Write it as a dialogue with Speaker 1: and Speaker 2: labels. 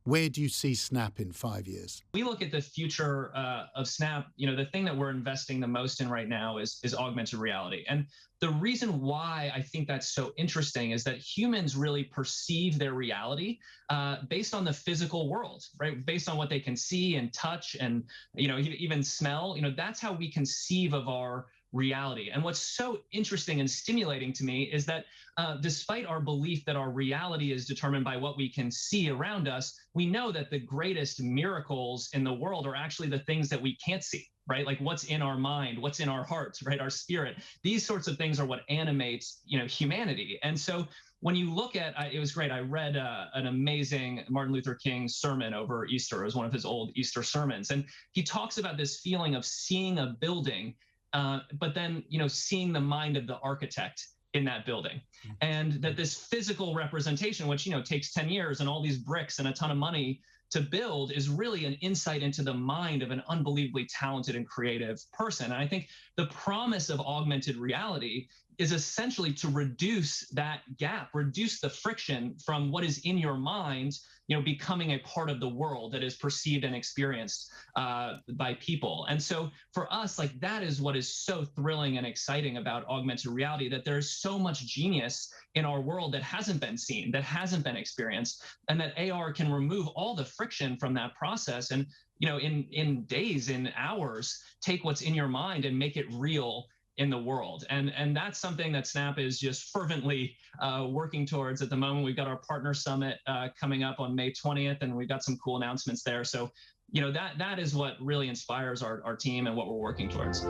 Speaker 1: Where do you see Snap in 5 years?
Speaker 2: We look at the future of Snap. The thing that we're investing the most in right now is augmented reality. And the reason why I think that's so interesting is that humans really perceive their reality based on the physical world, right? Based on what they can see and touch and, even smell. That's how we conceive of our reality. And what's so interesting and stimulating to me is that despite our belief that our reality is determined by what we can see around us, we know that the greatest miracles in the world are actually the things that we can't see, right? Like what's in our mind, what's in our hearts, right? Our spirit. These sorts of things are what animates, humanity. And so when you look at, it was great. I read an amazing Martin Luther King sermon over Easter. It was one of his old Easter sermons. And he talks about this feeling of seeing a building, but then, seeing the mind of the architect in that building. And that this physical representation, which, takes 10 years and all these bricks and a ton of money to build, is really an insight into the mind of an unbelievably talented and creative person. And I think the promise of augmented reality is essentially to reduce that gap, reduce the friction from what is in your mind, becoming a part of the world that is perceived and experienced by people. And so for us, like that is what is so thrilling and exciting about augmented reality, that there's so much genius in our world that hasn't been seen, that hasn't been experienced, and that AR can remove all the friction from that process. And, in days, in hours, take what's in your mind and make it real in the world. And that's something that Snap is just fervently working towards at the moment. We've got our partner summit coming up on May 20th, and we've got some cool announcements there. So, that is what really inspires our team and what we're working towards.